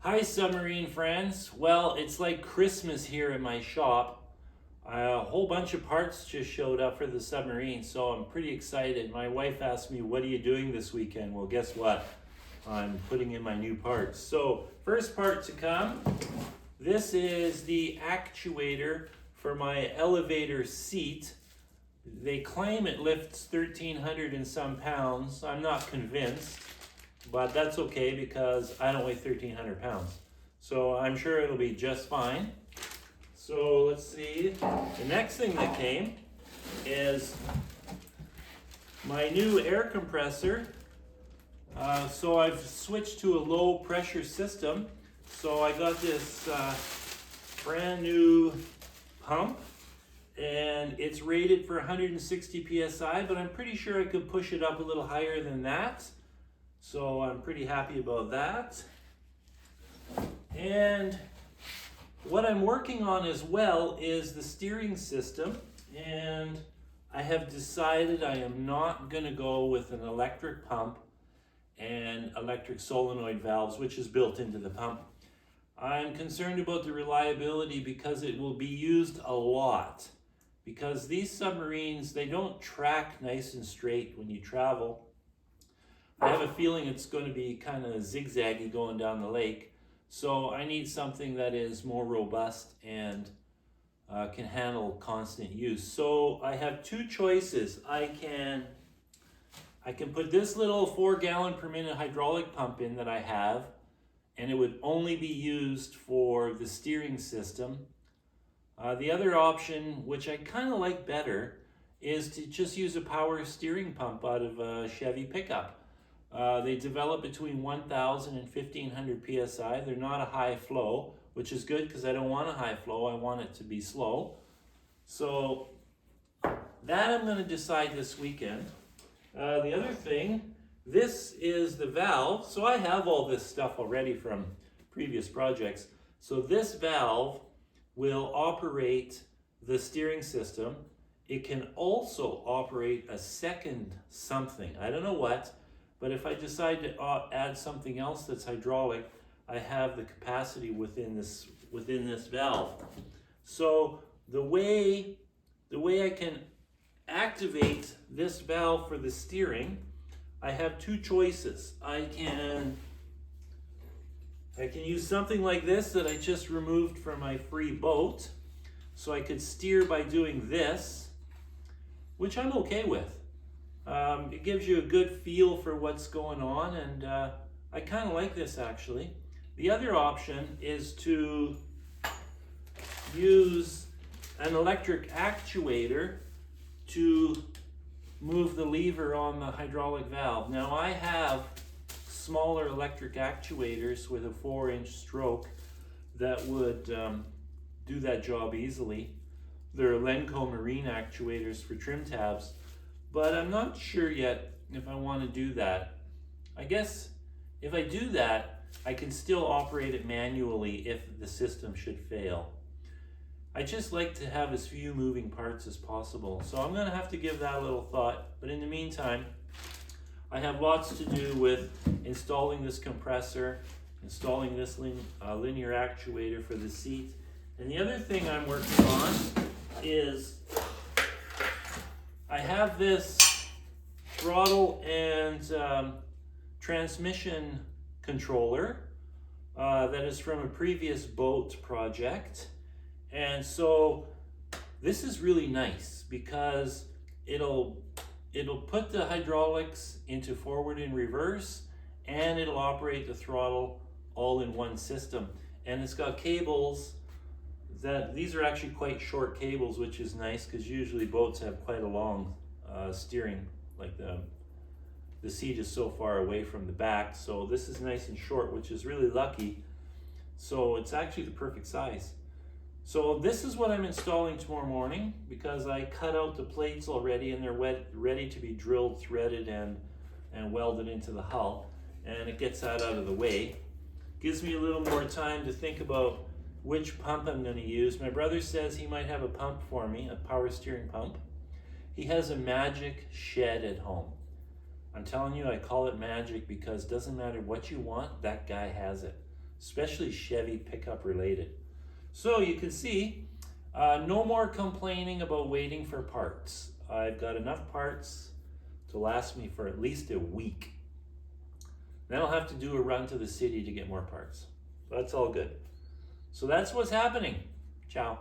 Hi Submarine friends. Well, it's like Christmas here at my shop. A whole bunch of parts just showed up for the Submarine, so I'm pretty excited. My wife asked me, what are you doing this weekend? Well, guess what? I'm putting in my new parts. So, first part to come, this is the actuator for my elevator seat. They claim it lifts 1,300 and some pounds. I'm not convinced. But that's okay because I don't weigh 1,300 pounds. So I'm sure it'll be just fine. So let's see. The next thing that came is my new air compressor. So I've switched to a low pressure system. So I got this brand new pump and it's rated for 160 psi, but I'm pretty sure I could push it up a little higher than that. So I'm pretty happy about that. And what I'm working on as well is the steering system. And I have decided I am not going to go with an electric pump and electric solenoid valves, which is built into the pump. I'm concerned about the reliability because it will be used a lot. Because these submarines, they don't track nice and straight when you travel. I have a feeling it's going to be kind of zigzaggy going down the lake. So I need something that is more robust and can handle constant use. So I have two choices. I can put this little 4 gallon per minute hydraulic pump in that I have, and it would only be used for the steering system. The other option, which I kind of like better, is to just use a power steering pump out of a Chevy pickup. They develop between 1,000 and 1,500 psi. They're not a high flow, which is good because I don't want a high flow. I want it to be slow. So that I'm going to decide this weekend. The other thing, this is the valve. So I have all this stuff already from previous projects. So this valve will operate the steering system. It can also operate a second something. I don't know what. But if I decide to add something else that's hydraulic, I have the capacity within this valve. So the way I can activate this valve for the steering, I have two choices. I can use something like this that I just removed from my free boat. So I could steer by doing this, which I'm okay with. It gives you a good feel for what's going on, and I kind of like this actually. The other option is to use an electric actuator to move the lever on the hydraulic valve. Now I have smaller electric actuators with a 4-inch stroke that would do that job easily. They're Submarine actuators for trim tabs. But I'm not sure yet if I want to do that. I guess if I do that, I can still operate it manually if the system should fail. I just like to have as few moving parts as possible. So I'm going to have to give that a little thought. But in the meantime, I have lots to do with installing this compressor, installing this linear actuator for the seat. And the other thing I'm working on is I have this throttle and transmission controller that is from a previous boat project. And so this is really nice because it'll put the hydraulics into forward and reverse, and it'll operate the throttle all in one system. And it's got cables these are actually quite short cables, which is nice because usually boats have quite a long steering, like the seat is so far away from the back. So this is nice and short, which is really lucky. So it's actually the perfect size. So this is what I'm installing tomorrow morning because I cut out the plates already and they're ready to be drilled, threaded, and welded into the hull. And it gets that out of the way. Gives me a little more time to think about which pump I'm going to use. My brother says he might have a pump for me, a power steering pump. He has a magic shed at home. I'm telling you, I call it magic because it doesn't matter what you want, that guy has it. especially Chevy pickup related. So you can see, no more complaining about waiting for parts. I've got enough parts to last me for at least a week. Then I'll have to do a run to the city to get more parts. That's all good. So that's what's happening. Ciao.